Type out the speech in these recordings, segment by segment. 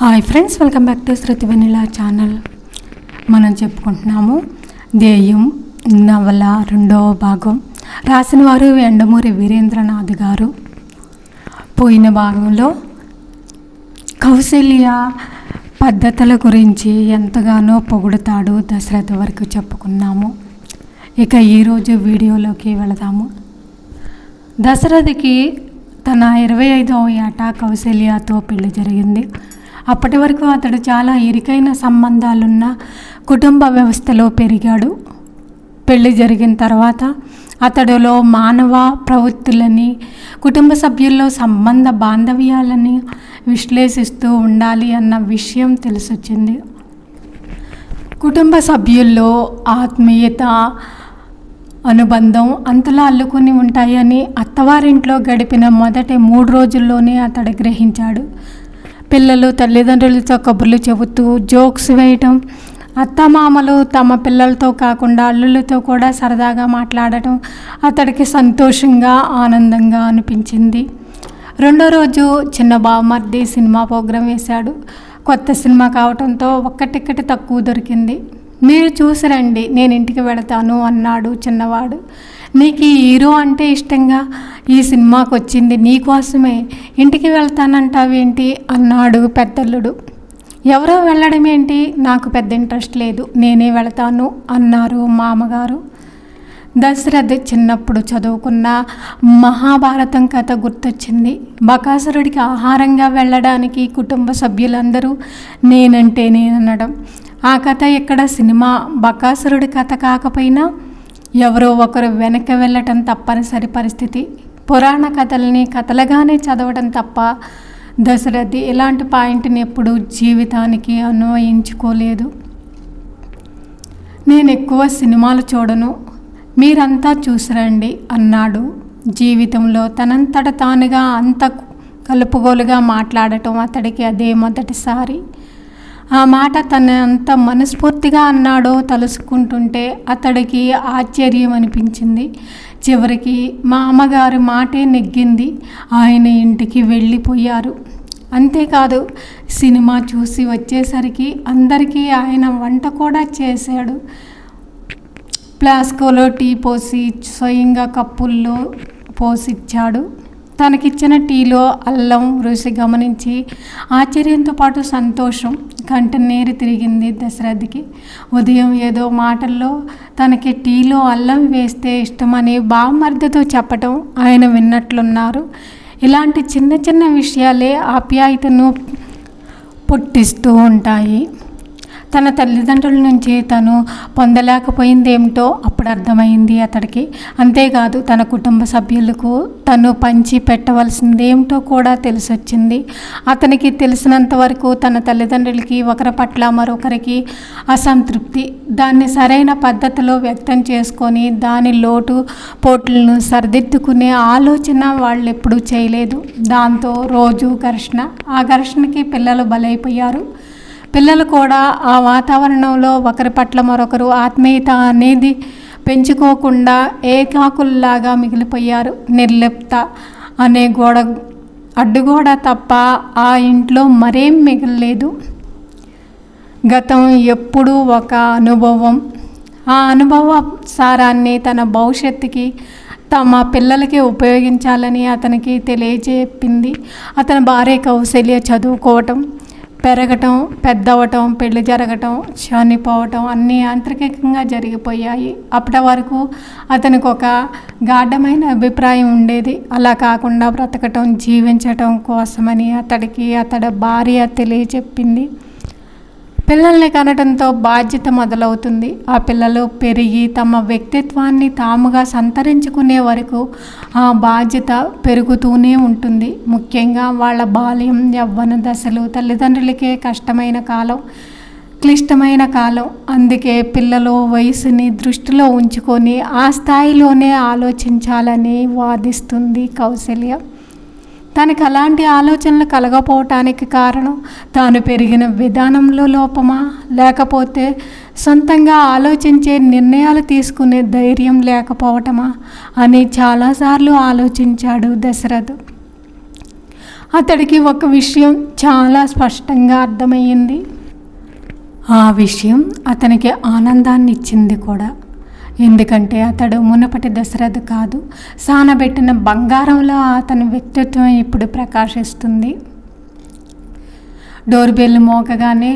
Hi friends, welcome back to Shruti Vennela channel. మనం చెప్పుకుంటున్నాము ధ్యేయం నవల 2వ భాగం. రాసిన వారు యండమూరి వీరేంద్రనాథ్ గారు. పోయిన భాగంలో కౌసల్య పద్ధతుల గురించి ఎంతగానో పొగుడుతాడు దశరథ వరకు చెప్పుకున్నాము. ఇక ఈరోజు వీడియోలోకి వెళదాము. దశరథకి తన 25వ ఏట కౌసల్యతో పెళ్లి జరిగింది. అప్పటి వరకు అతడు చాలా ఇరుకైన సంబంధాలున్న కుటుంబ వ్యవస్థలో పెరిగాడు. పెళ్లి జరిగిన తర్వాత అతడిలో మానవ ప్రవృత్తులని, కుటుంబ సభ్యుల్లో సంబంధ బాంధవ్యాలని విశ్లేషిస్తూ ఉండాలి అన్న విషయం తెలిసొచ్చింది. కుటుంబ సభ్యుల్లో ఆత్మీయత, అనుబంధం అంతలా అల్లుకొని ఉంటాయని అత్తవారింట్లో గడిపిన మొదటి 3 రోజుల్లోనే అతడు గ్రహించాడు. పిల్లలు తల్లిదండ్రులతో కబుర్లు చెబుతూ జోక్స్ వేయటం, అత్తమామలు తమ పిల్లలతో కాకుండా అల్లులతో కూడా సరదాగా మాట్లాడటం అతడికి సంతోషంగా, ఆనందంగా అనిపించింది. 2వ రోజు చిన్న బావమర్ది సినిమా ప్రోగ్రాం వేశాడు. కొత్త సినిమా కావడంతో ఒక్క టికెట్ తక్కువ దొరికింది. మీరు చూసి రండి, నేను ఇంటికి వెళతాను అన్నాడు చిన్నవాడు. నీకు ఈ హీరో అంటే ఇష్టంగా ఈ సినిమాకి వచ్చింది నీకోసమే, ఇంటికి వెళ్తానంటావేంటి అన్నాడు పెద్దల్లుడు. ఎవరో వెళ్ళడం ఏంటి, నాకు పెద్ద ఇంట్రెస్ట్ లేదు, నేనే వెళతాను అన్నారు మామగారు. దశరథ్ చిన్నప్పుడు చదువుకున్న మహాభారతం కథ గుర్తొచ్చింది. బకాసురుడికి ఆహారంగా వెళ్ళడానికి కుటుంబ సభ్యులందరూ నేనంటే నేననడం. ఆ కథ ఇక్కడ సినిమా బకాసురుడి కథ కాకపోయినా ఎవరో ఒకరు వెనక్కి వెళ్ళటం తప్పనిసరి పరిస్థితి. పురాణ కథల్ని కథలుగానే చదవడం తప్ప దశరథ్ ఇలాంటి పాయింట్ని ఎప్పుడూ జీవితానికి అన్వయించుకోలేదు. నేను ఎక్కువ సినిమాలు చూడను, మీరంతా చూసిరండి అన్నాడు. జీవితంలో తనంతట తానుగా అంత కలుపుగోలుగా మాట్లాడటం అతడికి అదే మొదటిసారి. ఆ మాట తన అంత మనస్ఫూర్తిగా అన్నాడో తలుసుకుంటుంటే అతడికి ఆశ్చర్యం అనిపించింది. చివరికి మా అమ్మగారి మాటే నెగ్గింది. ఆయన ఇంటికి వెళ్ళిపోయారు. అంతేకాదు, సినిమా చూసి వచ్చేసరికి అందరికీ ఆయన వంట కూడా చేశాడు. ఫ్లాస్కోలో టీ పోసి స్వయంగా కప్పుల్లో పోసిచ్చాడు. తనకిచ్చిన టీలో అల్లం రుచి గమనించి ఆశ్చర్యంతో పాటు సంతోషం కంటనేరు తిరిగింది దశరథ్కి. ఉదయం ఏదో మాటల్లో తనకి టీలో అల్లం వేస్తే ఇష్టమని బామ్మర్దితో చెప్పటం ఆయన విన్నట్లున్నారు. ఇలాంటి చిన్న చిన్న విషయాలే ఆప్యాయతను పుట్టిస్తూ ఉంటాయి. తన తల్లిదండ్రుల నుంచి తను పొందలేకపోయిందేమిటో అప్పుడు అర్థమైంది అతడికి. అంతేకాదు, తన కుటుంబ సభ్యులకు తను పంచి పెట్టవలసిందేమిటో కూడా తెలిసొచ్చింది. అతనికి తెలిసినంత వరకు తన తల్లిదండ్రులకి ఒకరి పట్ల మరొకరికి అసంతృప్తి, దాన్ని సరైన పద్ధతిలో వ్యక్తం చేసుకొని దాని లోటు పోట్లను సరిదిద్దుకునే ఆలోచన వాళ్ళు ఎప్పుడూ చేయలేదు. దాంతో రోజు ఘర్షణ. ఆ ఘర్షణకి పిల్లలు బలైపోయారు. పిల్లలు కూడా ఆ వాతావరణంలో ఒకరి పట్ల మరొకరు ఆత్మీయత అనేది పెంచుకోకుండా ఏకాకుల్లాగా మిగిలిపోయారు. నిర్లిప్త అనే అడ్డుగోడ తప్ప ఆ ఇంట్లో మరేం మిగలలేదు. గతం ఎప్పుడూ ఒక అనుభవం. ఆ అనుభవ సారాన్ని తన భవిష్యత్తుకి, తమ పిల్లలకి ఉపయోగించాలని అతనికి తెలియజెప్పింది. అతని భార్య కౌసల్య చదువుకోవటం, పెరగటం, పెద్దవటం, పెళ్లి జరగటం, చనిపోవటం అన్నీ యాంత్రికంగా జరిగిపోయాయి. అప్పటి వరకు అతనికి ఒక గాఢమైన అభిప్రాయం ఉండేది. అలా కాకుండా బ్రతకటం, జీవించటం కోసమని అతడి భార్య తెలియచెప్పింది. పిల్లల్ని కనటంతో బాధ్యత మొదలవుతుంది. ఆ పిల్లలు పెరిగి తమ వ్యక్తిత్వాన్ని తాముగా సంతరించుకునే వరకు ఆ బాధ్యత పెరుగుతూనే ఉంటుంది. ముఖ్యంగా వాళ్ళ బాల్యం, యవ్వన దశలు తల్లిదండ్రులకే కష్టమైన కాలం, క్లిష్టమైన కాలం. అందుకే పిల్లలు వయసుని దృష్టిలో ఉంచుకొని ఆ స్థాయిలోనే ఆలోచించాలని వాదిస్తుంది కౌసల్య. తనకు అలాంటి ఆలోచనలు కలగపోవటానికి కారణం తాను పెరిగిన విధానంలో లోపమా, లేకపోతే సొంతంగా ఆలోచించే నిర్ణయాలు తీసుకునే ధైర్యం లేకపోవటమా అని చాలాసార్లు ఆలోచించాడు దశరథ్. అతడికి ఒక విషయం చాలా స్పష్టంగా అర్థమయ్యింది. ఆ విషయం అతనికి ఆనందాన్ని ఇచ్చింది కూడా. ఎందుకంటే అతడు మునుపటి దశరథ కాదు, సానబెట్టిన బంగారంలో అతని వ్యక్తిత్వం ఇప్పుడు ప్రకాశిస్తుంది. డోర్ బెల్ మోగగానే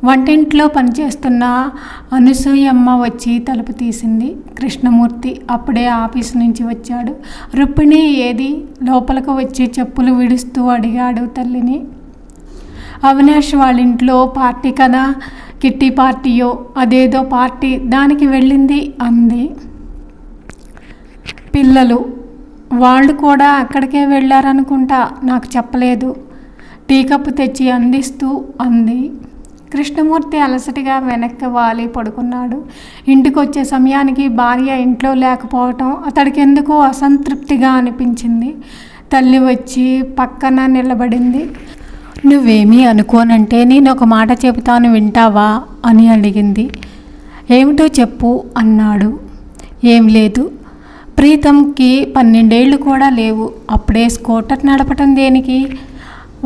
వంటింట్లో పనిచేస్తున్న అనసూయమ్మ వచ్చి తలుపు తీసింది. కృష్ణమూర్తి అప్పుడే ఆఫీసు నుంచి వచ్చాడు. రుక్మిణి ఏది? లోపలకు వచ్చి చెప్పులు విడుస్తూ అడిగాడు తల్లిని. అవినాష్ వాళ్ళ ఇంట్లో పార్టీ కదా, కిట్టి పార్టీయో అదేదో పార్టీ, దానికి వెళ్ళింది అంది. పిల్లలు వాళ్ళు కూడా అక్కడికే వెళ్ళారనుకుంటా, నాకు చెప్పలేదు. టీ కప్పు తెచ్చి అందిస్తూ అంది. కృష్ణమూర్తి అలసటగా వెనక్కి వాలి పడుకున్నాడు. ఇంటికి వచ్చే సమయానికి భార్య ఇంట్లో లేకపోవటం అతడికి ఎందుకో అసంతృప్తిగా అనిపించింది. తల్లి వచ్చి పక్కన నిలబడింది. నువ్వేమీ అనుకోనంటే నేను ఒక మాట చెబుతాను, వింటావా అని అడిగింది. ఏమిటో చెప్పు అన్నాడు. ఏం లేదు, ప్రీతంకి 12 ఏళ్ళు కూడా లేవు. అప్పుడే స్కూటర్ నడపటం దేనికి?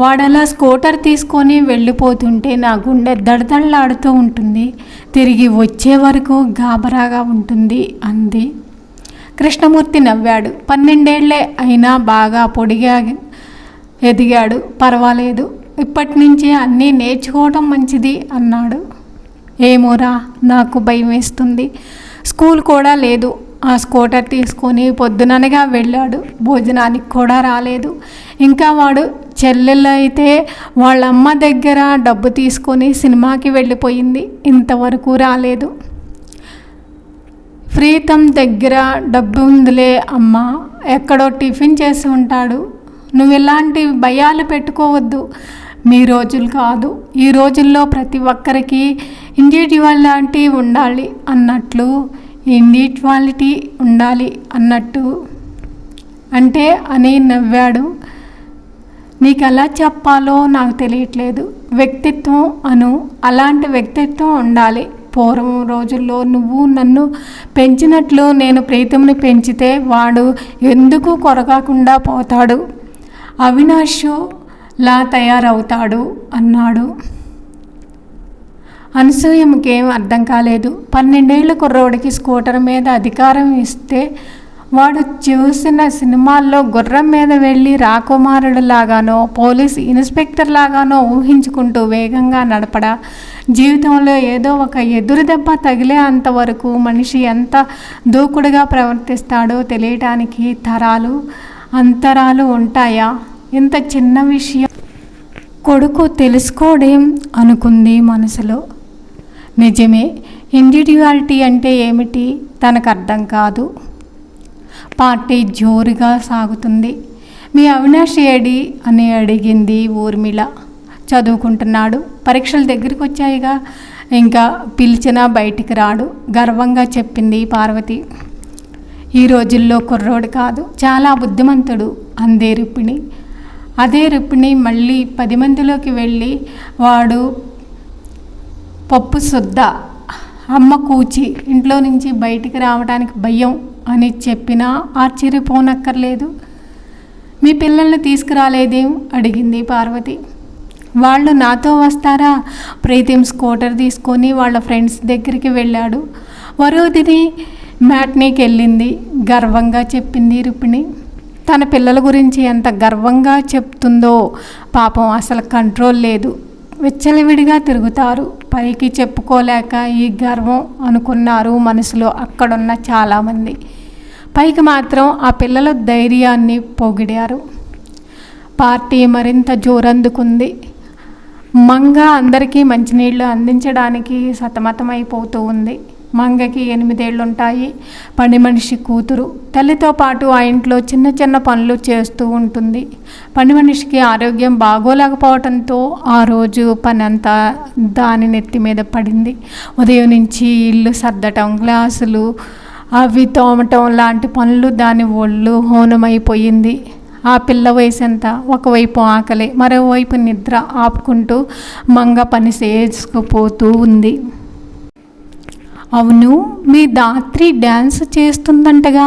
వాడలా స్కూటర్ తీసుకొని వెళ్ళిపోతుంటే నా గుండె దడదడలాడుతూ ఉంటుంది. తిరిగి వచ్చే వరకు గాబరాగా ఉంటుంది అంది. కృష్ణమూర్తి నవ్వాడు. 12 ఏళ్లే అయినా బాగా పొడిగా ఎదిగాడు, పర్వాలేదు. ఇప్పటి నుంచే అన్నీ నేర్చుకోవడం మంచిది అన్నాడు. ఏమోరా, నాకు భయం వేస్తుంది. స్కూల్ కూడా లేదు. ఆ స్కూటర్ తీసుకొని పొద్దుననగా వెళ్ళాడు, భోజనానికి కూడా రాలేదు. ఇంకా వాడు చెల్లెళ్ళు అయితే వాళ్ళమ్మ దగ్గర డబ్బు తీసుకొని సినిమాకి వెళ్ళిపోయింది, ఇంతవరకు రాలేదు. ప్రీతం దగ్గర డబ్బు ఉందిలే అమ్మ, ఎక్కడో టిఫిన్ చేసి ఉంటాడు. నువ్వు ఇలాంటి భయాలు పెట్టుకోవద్దు. మీ రోజులు కాదు, ఈ రోజుల్లో ప్రతి ఒక్కరికి ఇండివిజువాలిటీ ఉండాలి అన్నట్లు ఇండివిజువాలిటీ ఉండాలి అన్నట్టు అంటే అని నవ్వాడు. నీకు ఎలా చెప్పాలో నాకు తెలియట్లేదు. వ్యక్తిత్వం అను, అలాంటి వ్యక్తిత్వం ఉండాలి. పూర్వం రోజుల్లో నువ్వు నన్ను పెంచినట్లు నేను ప్రీతంని పెంచితే వాడు ఎందుకు కొరకాకుండా పోతాడు, అవినాష్లా తయారవుతాడు అన్నాడు. అనసూయమ్మకేం అర్థం కాలేదు. 12 ఏళ్ల కుర్రోడికి స్కూటర్ మీద అధికారం ఇస్తే వాడు చూసిన సినిమాల్లో గుర్రం మీద వెళ్ళి రాకుమారుడు లాగానో పోలీస్ ఇన్స్పెక్టర్ లాగానో ఊహించుకుంటూ వేగంగా నడపడా? జీవితంలో ఏదో ఒక ఎదురు దెబ్బ తగిలే అంతవరకు మనిషి ఎంత దూకుడుగా ప్రవర్తిస్తాడో తెలియటానికి తరాలు అంతరాలు ఉంటాయా? ఇంత చిన్న విషయం కొడుకు తెలుసుకోడేం అనుకుంది మనసులో. నిజమే, ఇండివిజువాలిటీ అంటే ఏమిటి తనకు అర్థం కాదు. పార్టీ జోరుగా సాగుతుంది. మీ అవినాష్ ఏడి అని అడిగింది ఊర్మిళ. చదువుకుంటున్నాడు, పరీక్షల దగ్గరికి వచ్చాయిగా, ఇంకా పిలిచినా బయటికి రాడు గర్వంగా చెప్పింది పార్వతి. ఈ రోజుల్లో కుర్రోడు కాదు, చాలా బుద్ధిమంతుడు అందే రుక్మిణి. అదే రుక్మిణి మళ్ళీ 10 మందిలోకి వెళ్ళి వాడు పప్పు శుద్ధ, అమ్మ కూచి, ఇంట్లో నుంచి బయటికి రావడానికి భయం అని చెప్పినా ఆశ్చర్యపోనక్కర్లేదు. మీ పిల్లల్ని తీసుకురాలేదేం అడిగింది పార్వతి. వాళ్ళు నాతో వస్తారా? ప్రీతం స్కూటర్ తీసుకొని వాళ్ళ ఫ్రెండ్స్ దగ్గరికి వెళ్ళాడు. వరోధిని మ్యాట్నీకి వెళ్ళింది గర్వంగా చెప్పింది రుక్మిణి. తన పిల్లల గురించి ఎంత గర్వంగా చెప్తుందో పాపం, అసలు కంట్రోల్ లేదు. విచ్చలవిడిగా తిరుగుతారు. పైకి చెప్పుకోలేక ఈ గర్వం అనుకున్నారు మనసులో అక్కడున్న చాలామంది. పైకి మాత్రం ఆ పిల్లల ధైర్యాన్ని పొగిడారు. పార్టీ మరింత జోరందుకుంది. మంగ అందరికీ మంచినీళ్ళు అందించడానికి సతమతమైపోతూ ఉంది. మంగకి 8 ఏళ్ళుంటాయి. పని మనిషి కూతురు. తల్లితో పాటు ఆ ఇంట్లో చిన్న చిన్న పనులు చేస్తూ ఉంటుంది. పని మనిషికి ఆరోగ్యం బాగోలేకపోవడంతో ఆ రోజు పని అంతా దాని నెత్తి మీద పడింది. ఉదయం నుంచి ఇల్లు సర్దటం, గ్లాసులు అవి తోమటం లాంటి పనులు దాని ఒళ్ళు హోనమైపోయింది. ఆ పిల్ల వయసు ఎంత? ఒకవైపు ఆకలి, మరోవైపు నిద్ర ఆపుకుంటూ మంగ పని చేసుకుపోతూ ఉంది. అవును, మీ దాత్రి డ్యాన్స్ చేస్తుందంటగా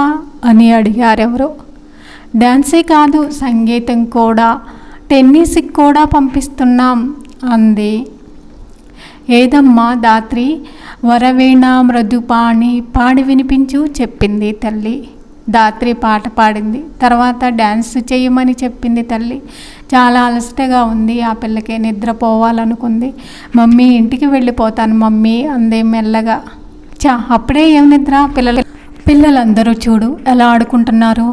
అని అడిగారెవరో. డ్యాన్సే కాదు, సంగీతం కూడా. టెన్నిస్కి కూడా పంపిస్తున్నాం అంది. ఏదమ్మా దాత్రి, వరవీణ మృదుపాణి పాడి వినిపించు చెప్పింది తల్లి. దాత్రి పాట పాడింది. తర్వాత డ్యాన్స్ చేయమని చెప్పింది తల్లి. చాలా అలసటగా ఉంది ఆ పిల్లకి. నిద్రపోవాలనుకుంది. మమ్మీ ఇంటికి వెళ్ళిపోతాను మమ్మీ అంది మెల్లగా. అప్పుడే ఏం నిద్ర? పిల్లలందరూ చూడు ఎలా ఆడుకుంటున్నారు.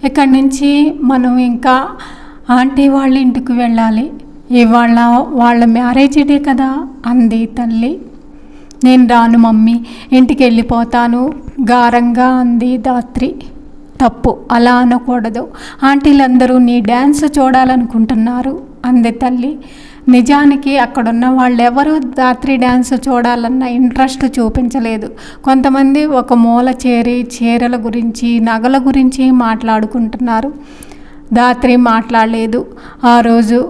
ఇక్కడి నుంచి మనం ఇంకా ఆంటీ వాళ్ళ ఇంటికి వెళ్ళాలి. ఇవాళ వాళ్ళ మ్యారేజ్ డే కదా అంది తల్లి. నేను రాను మమ్మీ, ఇంటికి వెళ్ళిపోతాను గారంగా అంది దాత్రి. తప్పు, అలా అనకూడదు. ఆంటీలందరూ నీ డ్యాన్స్ చూడాలనుకుంటున్నారు అంది తల్లి. నిజానికి అక్కడున్న వాళ్ళెవరూ దాత్రి డ్యాన్స్ చూడాలన్న ఇంట్రెస్ట్ చూపించలేదు. కొంతమంది ఒక మూల చేరి చీరల గురించి నగల గురించి మాట్లాడుకుంటున్నారు. దాత్రి మాట్లాడలేదు. ఆ రోజు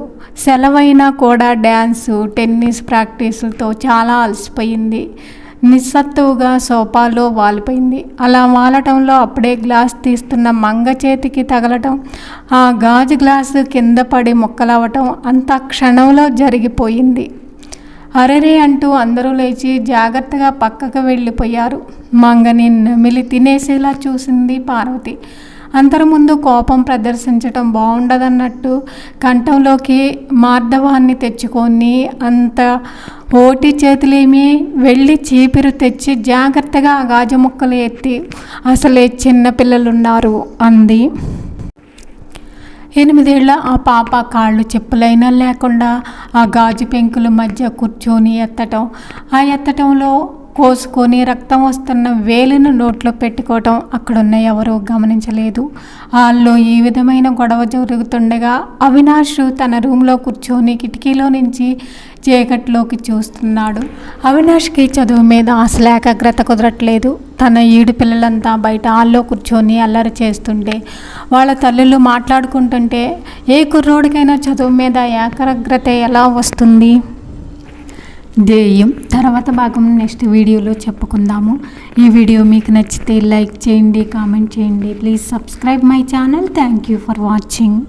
సెలవైనా కూడా డ్యాన్సు, టెన్నిస్ ప్రాక్టీసులతో చాలా అలసిపోయింది. నిస్సత్తువుగా సోఫాలో వాలిపోయింది. అలా వాలటంలో అప్పుడే గ్లాస్ తీస్తున్న మంగ చేతికి తగలటం, ఆ గాజు గ్లాసు కింద పడి ముక్కలవటం అంత క్షణంలో జరిగిపోయింది. అరెరే అంటూ అందరూ లేచి జాగ్రత్తగా పక్కకు వెళ్ళిపోయారు. మంగని నమిలి తినేసేలా చూసింది పార్వతి. అందరి ముందు కోపం ప్రదర్శించటం బాగుండదన్నట్టు కంఠంలోకి మార్దవాన్ని తెచ్చుకొని అంత ఓటి చేతులేమి వెళ్ళి చీపిరు తెచ్చి జాగ్రత్తగా ఆ గాజు ముక్కలు ఎత్తి, అసలే చిన్నపిల్లలున్నారు అంది. 8 ఏళ్ల ఆ పాప కాళ్ళు చెప్పులైనా లేకుండా ఆ గాజు పెంకుల మధ్య కూర్చొని ఎత్తటం, ఆ ఎత్తటంలో కోసుకొని రక్తం వస్తున్న వేలును నోట్లో పెట్టుకోవటం అక్కడున్న ఎవరూ గమనించలేదు. వాళ్ళు ఈ విధమైన గొడవ జరుగుతుండగా అవినాష్ తన రూమ్లో కూర్చొని కిటికీలో నుంచి చీకట్లోకి చూస్తున్నాడు. అవినాష్కి చదువు మీద అసలు ఏకాగ్రత కుదరట్లేదు. తన ఈడు పిల్లలంతా బయట హాల్లో కూర్చొని అల్లరి చేస్తుంటే, వాళ్ళ తల్లులు మాట్లాడుకుంటుంటే ఏ కుర్రోడికైనా చదువు మీద ఏకాగ్రత ఎలా వస్తుంది? ధ్యేయం తర్వాత భాగం నెక్స్ట్ వీడియోలో చెప్పుకుందాము. ఈ వీడియో మీకు నచ్చితే లైక్ చేయండి, కామెంట్ చేయండి. Please subscribe my channel. Thank you for watching.